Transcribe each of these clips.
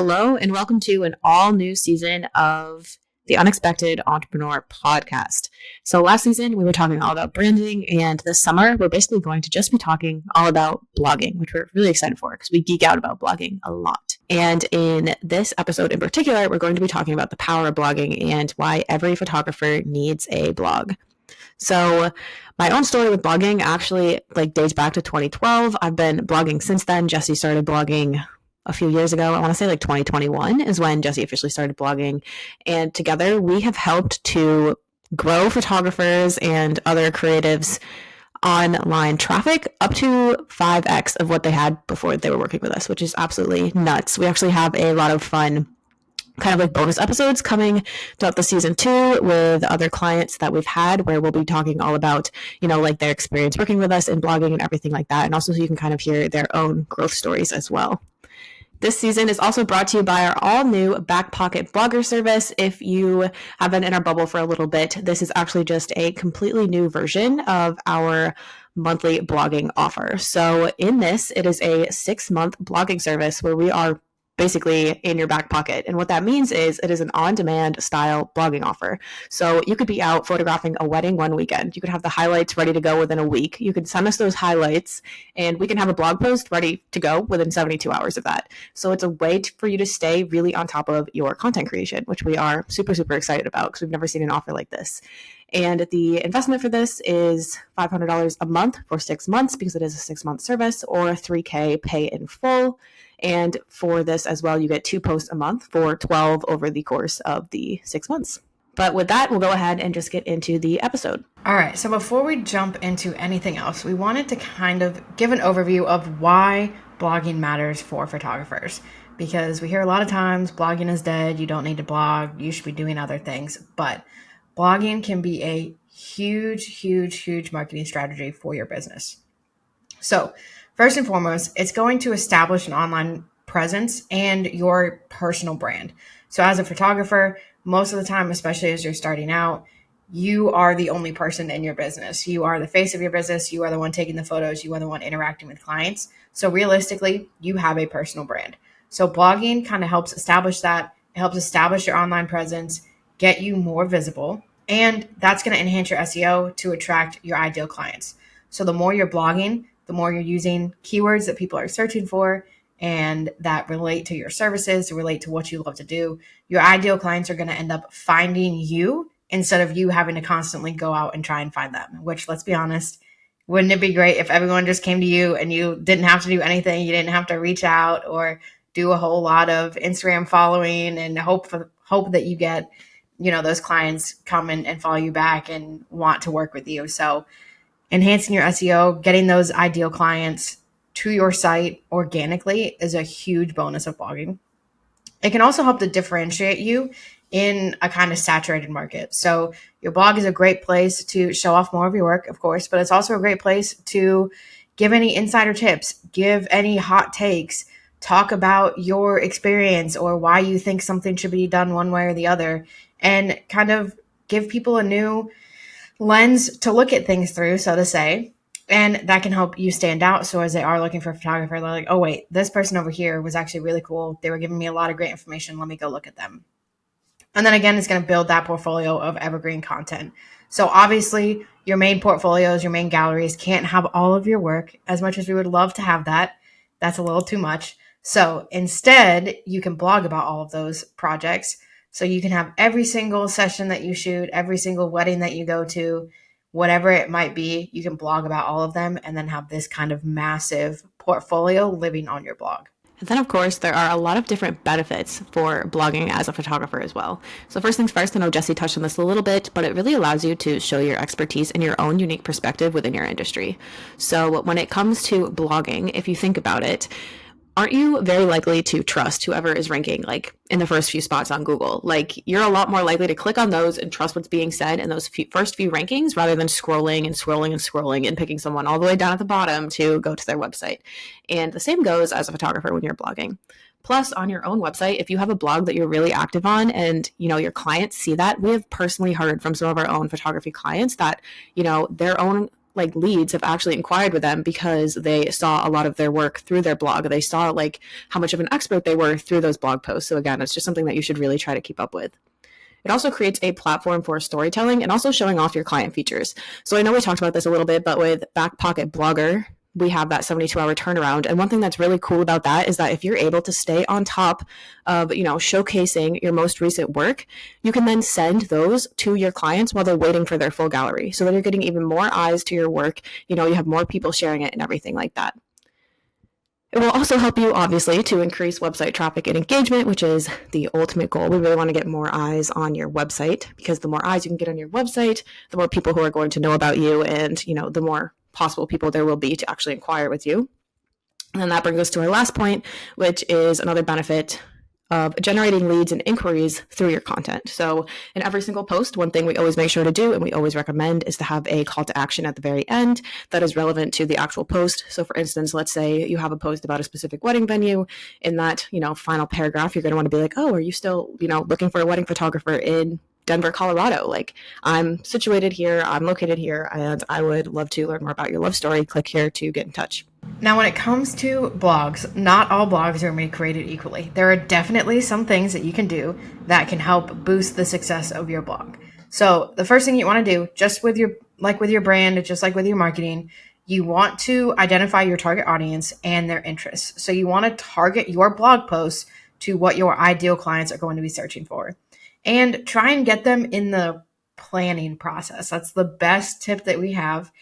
Hello, and welcome to an all new season of the Unexpected Entrepreneur podcast. So last season, we were talking all about branding, and this summer, we're basically going to just be talking all about blogging, which we're really excited for because we geek out about blogging a lot. And in this episode in particular, we're going to be talking about the power of blogging and why every photographer needs a blog. So my own story with blogging actually dates back to 2012. I've been blogging since then. Jessie started blogging a few years ago. I want to say 2021 is when Jessie officially started blogging. And together we have helped to grow photographers and other creatives online traffic up to 5x of what they had before they were working with us, which is absolutely nuts. We actually have a lot of fun kind of bonus episodes coming throughout the season 2 with other clients that we've had, where we'll be talking all about, their experience working with us in blogging and everything like that. And also so you can kind of hear their own growth stories as well. This season is also brought to you by our all-new Back Pocket Blogger service. If you have been in our bubble for a little bit, this is actually just a completely new version of our monthly blogging offer. So in this, it is a 6-month blogging service where we are basically in your back pocket. And what that means is it is an on-demand style blogging offer. So you could be out photographing a wedding one weekend. You could have the highlights ready to go within a week. You could send us those highlights and we can have a blog post ready to go within 72 hours of that. So it's a way for you to stay really on top of your content creation, which we are super, super excited about because we've never seen an offer like this. And the investment for this is $500 a month for 6 months because it is a 6-month service, or $3,000 pay in full. And for this as well, you get 2 posts a month for 12 over the course of the 6 months. But with that, we'll go ahead and just get into the episode. All right. So before we jump into anything else, we wanted to kind of give an overview of why blogging matters for photographers. Because we hear a lot of times blogging is dead. You don't need to blog. You should be doing other things. But blogging can be a huge marketing strategy for your business. So first and foremost, it's going to establish an online presence and your personal brand. So as a photographer, most of the time, especially as you're starting out, you are the only person in your business. You are the face of your business. You are the one taking the photos. You are the one interacting with clients. So realistically, you have a personal brand. So blogging kind of helps establish that. It helps establish your online presence, get you more visible, and that's going to enhance your SEO to attract your ideal clients. So the more you're blogging, the more you're using keywords that people are searching for and that relate to your services, relate to what you love to do, your ideal clients are going to end up finding you instead of you having to constantly go out and try and find them, which, let's be honest, wouldn't it be great if everyone just came to you and you didn't have to do anything? You didn't have to reach out or do a whole lot of Instagram following and hope that you get, those clients come and follow you back and want to work with you. So enhancing your SEO, getting those ideal clients to your site organically is a huge bonus of blogging. It can also help to differentiate you in a kind of saturated market. So your blog is a great place to show off more of your work, of course, but it's also a great place to give any insider tips, give any hot takes, talk about your experience or why you think something should be done one way or the other, and kind of give people a new lens to look at things through, so to say. And that can help you stand out. So as they are looking for a photographer, they're like, oh, wait, this person over here was actually really cool. They were giving me a lot of great information. Let me go look at them. And then again, it's going to build that portfolio of evergreen content. So obviously, your main portfolios, your main galleries can't have all of your work. As much as we would love to have that, that's a little too much. So instead, you can blog about all of those projects. So you can have every single session that you shoot, every single wedding that you go to, whatever it might be, you can blog about all of them and then have this kind of massive portfolio living on your blog. And then, of course, there are a lot of different benefits for blogging as a photographer as well. So first things first, I know Jessie touched on this a little bit, but it really allows you to show your expertise and your own unique perspective within your industry. So when it comes to blogging, if you think about it, aren't you very likely to trust whoever is ranking in the first few spots on Google? You're a lot more likely to click on those and trust what's being said in those first few rankings rather than scrolling and picking someone all the way down at the bottom to go to their website. And the same goes as a photographer when you're blogging. Plus, on your own website, if you have a blog that you're really active on and, your clients see that, we have personally heard from some of our own photography clients that, their own like leads have actually inquired with them because they saw a lot of their work through their blog. They saw like how much of an expert they were through those blog posts. So again, it's just something that you should really try to keep up with. It also creates a platform for storytelling and also showing off your client features. So I know we talked about this a little bit, but with Back Pocket Blogger, we have that 72-hour turnaround. And one thing that's really cool about that is that if you're able to stay on top of, showcasing your most recent work, you can then send those to your clients while they're waiting for their full gallery. So that you're getting even more eyes to your work. You have more people sharing it and everything like that. It will also help you, obviously, to increase website traffic and engagement, which is the ultimate goal. We really want to get more eyes on your website, because the more eyes you can get on your website, the more people who are going to know about you, and the more possible people there will be to actually inquire with you. And then that brings us to our last point, which is another benefit of generating leads and inquiries through your content. So in every single post, one thing we always make sure to do and we always recommend is to have a call to action at the very end that is relevant to the actual post. So for instance, let's say you have a post about a specific wedding venue. In that, final paragraph, you're going to want to be like, oh, are you still, looking for a wedding photographer in Denver, Colorado? Like, I'm situated here, I'm located here, and I would love to learn more about your love story. Click here to get in touch. Now, when it comes to blogs, not all blogs are made created equally. There are definitely some things that you can do that can help boost the success of your blog. So the first thing you want to do, just with your brand, just like with your marketing, you want to identify your target audience and their interests. So you want to target your blog posts to what your ideal clients are going to be searching for, and try and get them in the planning process. That's the best tip that we have.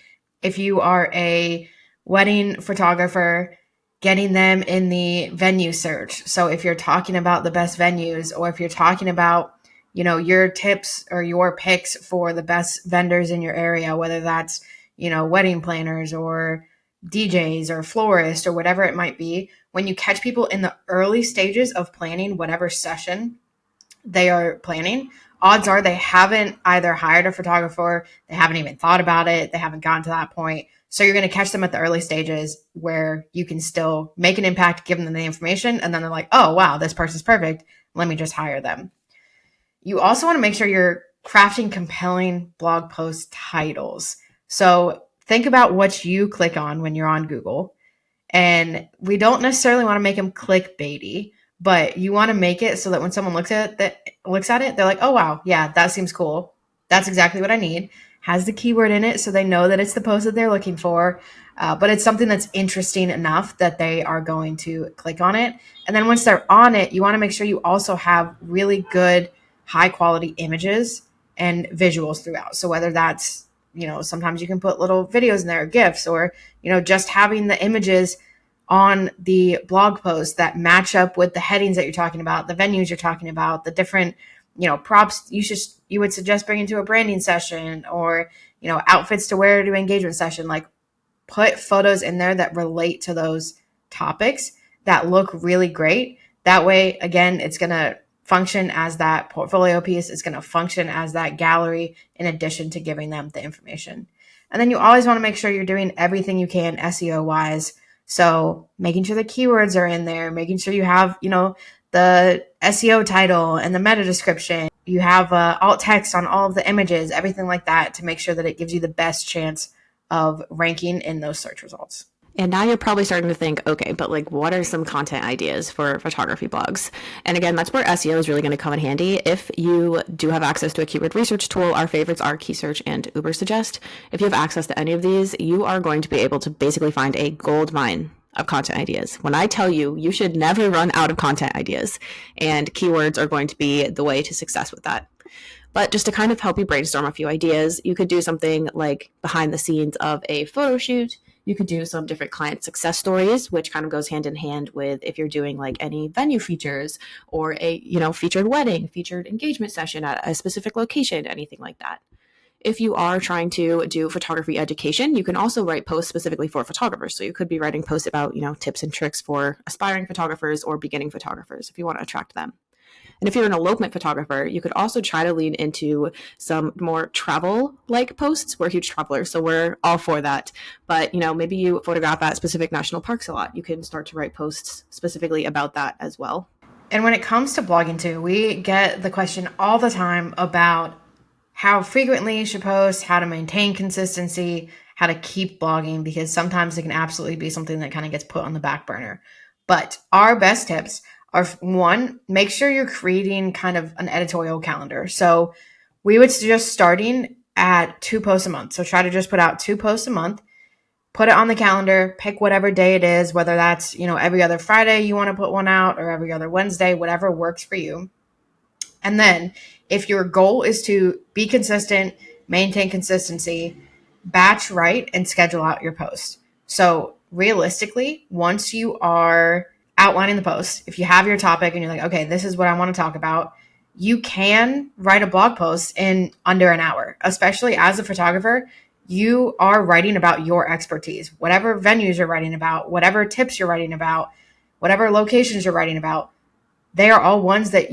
If you are a wedding photographer, getting them in the venue search. So if you're talking about the best venues, or if you're talking about, your tips or your picks for the best vendors in your area, whether that's, wedding planners or DJs or florists or whatever it might be, when you catch people in the early stages of planning whatever session they are planning, odds are they haven't either hired a photographer, they haven't even thought about it, they haven't gotten to that point. So you're going to catch them at the early stages where you can still make an impact, give them the information, and then they're like, oh, wow, this person's perfect. Let me just hire them. You also want to make sure you're crafting compelling blog post titles. So think about what you click on when you're on Google. And we don't necessarily want to make them clickbaity, but you want to make it so that when someone looks at it, they're like, oh, wow, yeah, that seems cool. That's exactly what I need. Has the keyword in it so they know that it's the post that they're looking for, but it's something that's interesting enough that they are going to click on it. And then once they're on it, you want to make sure you also have really good, high quality images and visuals throughout. So whether that's, sometimes you can put little videos in there, GIFs, or, just having the images on the blog post that match up with the headings that you're talking about, the venues you're talking about, the different props you would suggest bringing to a branding session, or, outfits to wear to engagement session. Like, put photos in there that relate to those topics that look really great. That way, again, it's going to function as that portfolio piece. It's going to function as that gallery in addition to giving them the information. And then you always want to make sure you're doing everything you can SEO wise. So making sure the keywords are in there, making sure you have, the SEO title and the meta description. You have alt text on all of the images, everything like that, to make sure that it gives you the best chance of ranking in those search results. And now you're probably starting to think, okay, but like, what are some content ideas for photography blogs? And again, that's where SEO is really going to come in handy. If you do have access to a keyword research tool, our favorites are KeySearch and Ubersuggest. If you have access to any of these, you are going to be able to basically find a gold mine of content ideas. When I tell you, you should never run out of content ideas, and keywords are going to be the way to success with that. But just to kind of help you brainstorm a few ideas, you could do something like behind the scenes of a photo shoot. You could do some different client success stories, which kind of goes hand in hand with if you're doing like any venue features or a, featured wedding, featured engagement session at a specific location, anything like that. If you are trying to do photography education, you can also write posts specifically for photographers. So you could be writing posts about, tips and tricks for aspiring photographers or beginning photographers if you want to attract them. And if you're an elopement photographer, you could also try to lean into some more travel-like posts. We're huge travelers, so we're all for that. But, maybe you photograph at specific national parks a lot. You can start to write posts specifically about that as well. And when it comes to blogging too, we get the question all the time about how frequently you should post, how to maintain consistency, how to keep blogging, because sometimes it can absolutely be something that kind of gets put on the back burner. But our best tips are, one, make sure you're creating kind of an editorial calendar. So we would suggest starting at 2 posts a month. So try to just put out 2 posts a month, put it on the calendar, pick whatever day it is, whether that's, every other Friday you want to put one out, or every other Wednesday, whatever works for you. And then if your goal is to be consistent, maintain consistency, batch write and schedule out your post. So realistically, once you are outlining the post, if you have your topic and you're like, okay, this is what I want to talk about, you can write a blog post in under an hour. Especially as a photographer, you are writing about your expertise, whatever venues you're writing about, whatever tips you're writing about, whatever locations you're writing about. They are all ones that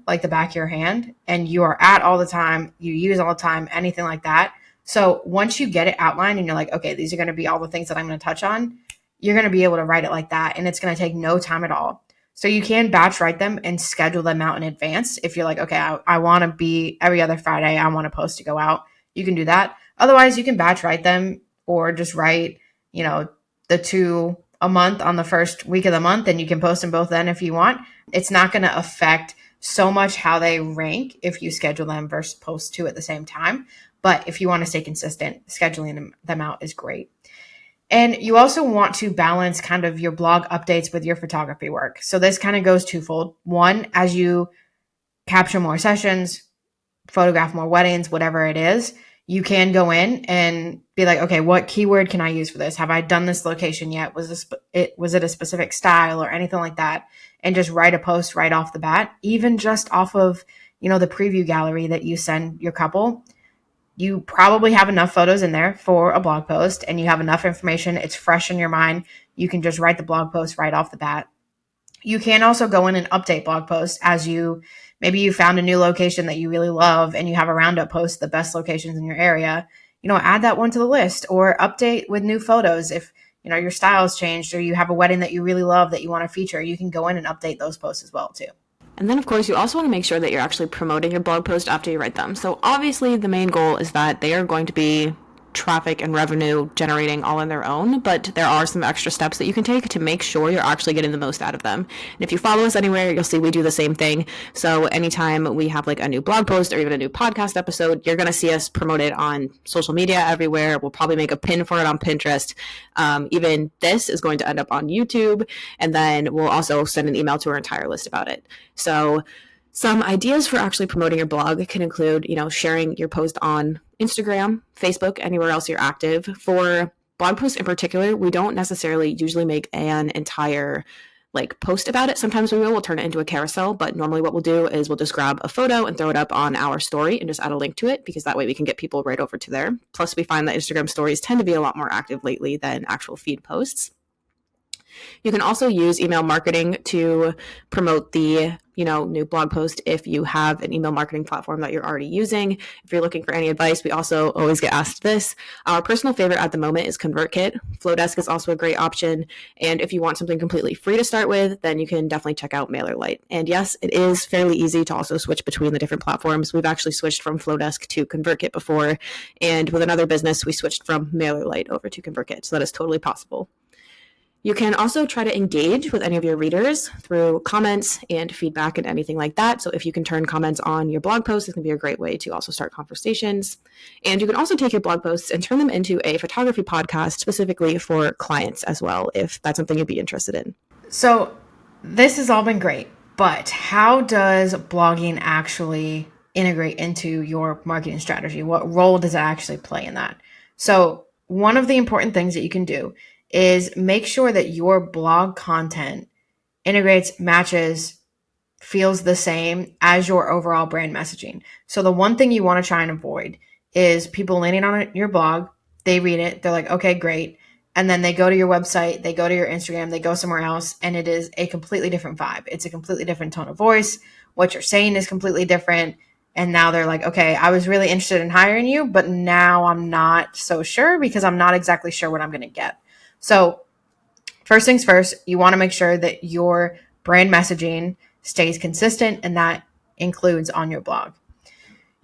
like the back of your hand, and you are at all the time, you use all the time, anything like that. So once you get it outlined and you're like, okay, these are going to be all the things that I'm going to touch on, you're going to be able to write it like that, and it's going to take no time at all. So you can batch write them and schedule them out in advance. If you're like, okay, I want to be every other Friday, I want a post to go out, you can do that. Otherwise, you can batch write them, or just write, the 2 a month on the first week of the month, and you can post them both then if you want. It's not going to affect so much how they rank if you schedule them versus post 2 at the same time. But if you want to stay consistent, scheduling them out is great. And you also want to balance kind of your blog updates with your photography work. So this kind of goes twofold. One, as you capture more sessions, photograph more weddings, whatever it is, you can go in and be like, okay, what keyword can I use for this? Have I done this location yet? Was it a specific style or anything like that? And just write a post right off the bat, even just off of, the preview gallery that you send your couple. You probably have enough photos in there for a blog post, and you have enough information. It's fresh in your mind. You can just write the blog post right off the bat. You can also go in and update blog posts as maybe you found a new location that you really love and you have a roundup post, the best locations in your area, add that one to the list, or update with new photos. If, your style's changed, or you have a wedding that you really love that you want to feature, you can go in and update those posts as well too. And then, of course, you also want to make sure that you're actually promoting your blog post after you write them. So obviously, the main goal is that they are going to be traffic and revenue generating all on their own, but there are some extra steps that you can take to make sure you're actually getting the most out of them. And if you follow us anywhere, you'll see we do the same thing. So anytime we have like a new blog post or even a new podcast episode, you're going to see us promote it on social media everywhere. We'll probably make a pin for it on Pinterest. Even this is going to end up on YouTube, and then we'll also send an email to our entire list about it. So some ideas for actually promoting your blog can include, sharing your post on Instagram, Facebook, anywhere else you're active. For blog posts in particular, we don't necessarily usually make an entire post about it. Sometimes we'll turn it into a carousel, but normally what we'll do is we'll just grab a photo and throw it up on our story and just add a link to it, because that way we can get people right over to there. Plus, we find that Instagram stories tend to be a lot more active lately than actual feed posts. You can also use email marketing to promote the new blog post if you have an email marketing platform that you're already using. If you're looking for any advice, we also always get asked this. Our personal favorite at the moment is ConvertKit. Flowdesk is also a great option. And if you want something completely free to start with, then you can definitely check out MailerLite. And yes, it is fairly easy to also switch between the different platforms. We've actually switched from Flowdesk to ConvertKit before. And with another business, we switched from MailerLite over to ConvertKit. So that is totally possible. You can also try to engage with any of your readers through comments and feedback and anything like that. So if you can turn comments on your blog posts, it can be a great way to also start conversations. And you can also take your blog posts and turn them into a photography podcast specifically for clients as well, if that's something you'd be interested in. So this has all been great, but how does blogging actually integrate into your marketing strategy? What role does it actually play in that? So one of the important things that you can do is make sure that your blog content integrates, matches, feels the same as your overall brand messaging. So the one thing you want to try and avoid is people landing on your blog, they read it, they're like, okay, great. And then they go to your website, they go to your Instagram, they go somewhere else, and it is a completely different vibe. It's a completely different tone of voice. What you're saying is completely different. And now they're like, okay, I was really interested in hiring you, but now I'm not so sure because I'm not exactly sure what I'm going to get. So first things first, you want to make sure that your brand messaging stays consistent, and that includes on your blog.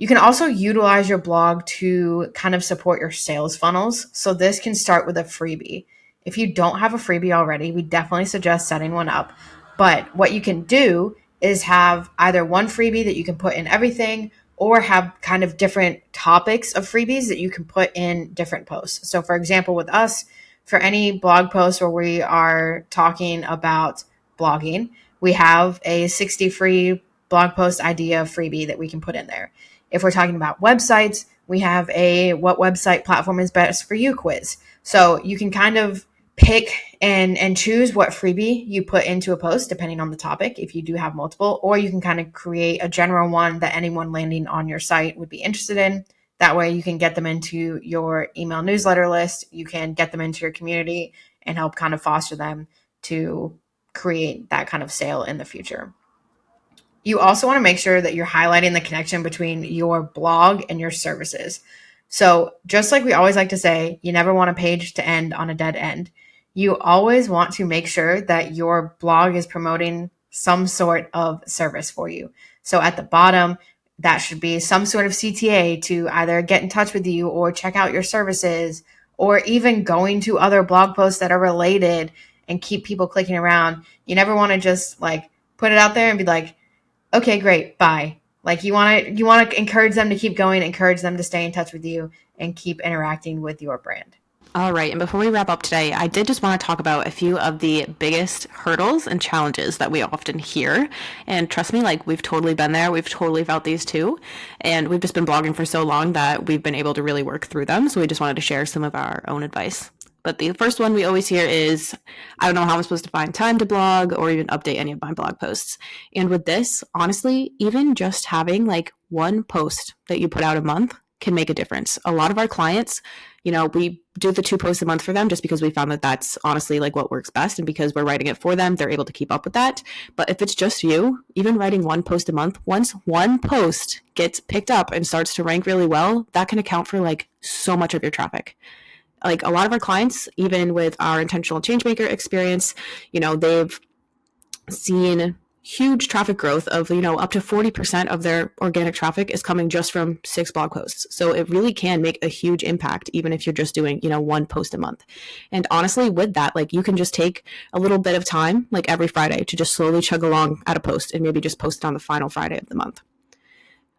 You can also utilize your blog to kind of support your sales funnels. So this can start with a freebie. If you don't have a freebie already, we definitely suggest setting one up. But what you can do is have either one freebie that you can put in everything, or have kind of different topics of freebies that you can put in different posts. So for example, with us, for any blog post where we are talking about blogging, we have a 60 free blog post idea freebie that we can put in there. If we're talking about websites, we have a what website platform is best for you quiz. So you can kind of pick and choose what freebie you put into a post depending on the topic if you do have multiple, or you can kind of create a general one that anyone landing on your site would be interested in. That way you can get them into your email newsletter list, you can get them into your community and help kind of foster them to create that kind of sale in the future. You also want to make sure that you're highlighting the connection between your blog and your services. So just like we always like to say, you never want a page to end on a dead end. You always want to make sure that your blog is promoting some sort of service for you. So at the bottom, that should be some sort of CTA to either get in touch with you or check out your services, or even going to other blog posts that are related and keep people clicking around. You never want to just like put it out there and be like, okay, great, bye. Like you want to encourage them to keep going, encourage them to stay in touch with you and keep interacting with your brand. All right. And before we wrap up today, I did just want to talk about a few of the biggest hurdles and challenges that we often hear. And trust me, like we've totally been there. We've totally felt these too. And we've just been blogging for so long that we've been able to really work through them. So we just wanted to share some of our own advice. But the first one we always hear is, I don't know how I'm supposed to find time to blog or even update any of my blog posts. And with this, honestly, even just having like one post that you put out a month can make a difference. A lot of our clients, we do the 2 posts a month for them just because we found that that's honestly like what works best. And because we're writing it for them, they're able to keep up with that. But if it's just you, even writing 1 post a month, once one post gets picked up and starts to rank really well, that can account for like so much of your traffic. Like a lot of our clients, even with our intentional changemaker experience, they've seen huge traffic growth of, up to 40% of their organic traffic is coming just from 6 blog posts. So it really can make a huge impact, even if you're just doing, 1 post a month. And honestly, with that, like you can just take a little bit of time, like every Friday, to just slowly chug along at a post and maybe just post it on the final Friday of the month.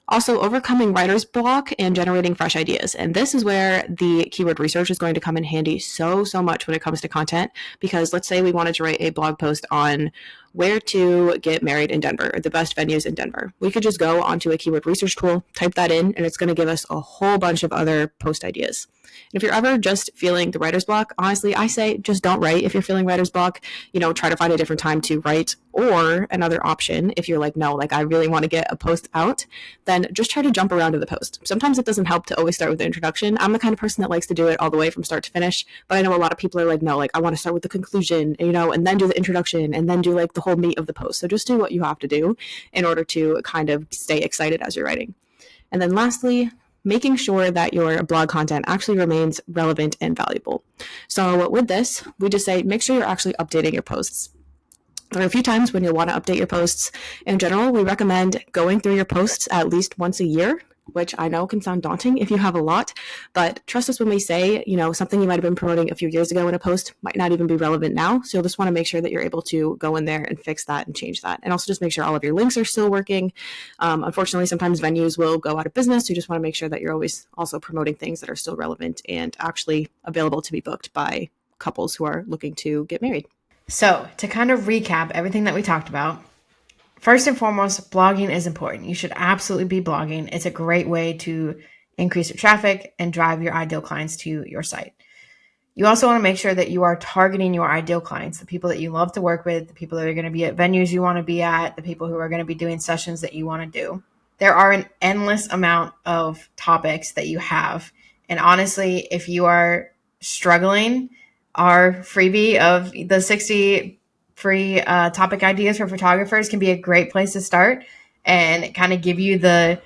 Also, overcoming writer's block and generating fresh ideas. And this is where the keyword research is going to come in handy so much when it comes to content. Because let's say we wanted to write a blog post on where to get married in Denver, or the best venues in Denver. We could just go onto a keyword research tool, type that in, and it's going to give us a whole bunch of other post ideas. And if you're ever just feeling the writer's block, honestly, I say just don't write. If you're feeling writer's block, try to find a different time to write. Or another option, if you're like, no, like I really want to get a post out, then just try to jump around to the post. Sometimes it doesn't help to always start with the introduction. I'm the kind of person that likes to do it all the way from start to finish. But I know a lot of people are like, no, like I want to start with the conclusion, and then do the introduction and then do like the whole meat of the post. So just do what you have to do in order to kind of stay excited as you're writing. And then lastly, making sure that your blog content actually remains relevant and valuable. So with this, we just say, make sure you're actually updating your posts. There are a few times when you'll want to update your posts. In general, we recommend going through your posts at least once a year, which I know can sound daunting if you have a lot, but trust us when we say, something you might have been promoting a few years ago in a post might not even be relevant now. So you'll just want to make sure that you're able to go in there and fix that and change that. And also just make sure all of your links are still working. Unfortunately, sometimes venues will go out of business. So you just want to make sure that you're always also promoting things that are still relevant and actually available to be booked by couples who are looking to get married. So to kind of recap everything that we talked about, first and foremost, blogging is important. You should absolutely be blogging. It's a great way to increase your traffic and drive your ideal clients to your site. You also want to make sure that you are targeting your ideal clients, the people that you love to work with, the people that are going to be at venues you want to be at, the people who are going to be doing sessions that you want to do. There are an endless amount of topics that you have. And honestly, if you are struggling, our freebie of the 60 free topic ideas for photographers can be a great place to start and kind of give you the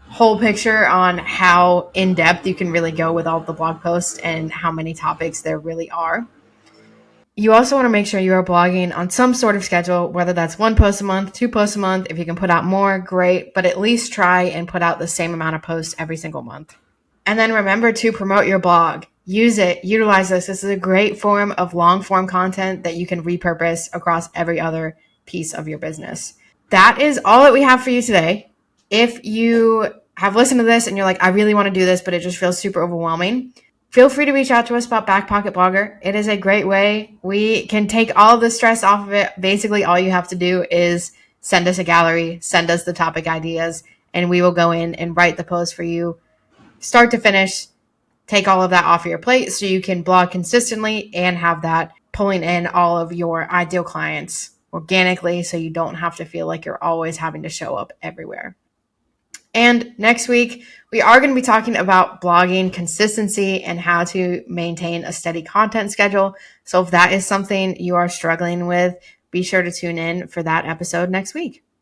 whole picture on how in-depth you can really go with all the blog posts and how many topics there really are. You also want to make sure you are blogging on some sort of schedule, whether that's 1 post a month, 2 posts a month. If you can put out more, great, but at least try and put out the same amount of posts every single month. And then remember to promote your blog. Use it, utilize this. This is a great form of long form content that you can repurpose across every other piece of your business. That is all that we have for you today. If you have listened to this and you're like, I really want to do this, but it just feels super overwhelming, feel free to reach out to us about Back Pocket Blogger. It is a great way. We can take all the stress off of it. Basically, all you have to do is send us a gallery, send us the topic ideas, and we will go in and write the post for you, start to finish, take all of that off your plate so you can blog consistently and have that pulling in all of your ideal clients organically so you don't have to feel like you're always having to show up everywhere. And next week, we are going to be talking about blogging consistency and how to maintain a steady content schedule. So if that is something you are struggling with, be sure to tune in for that episode next week.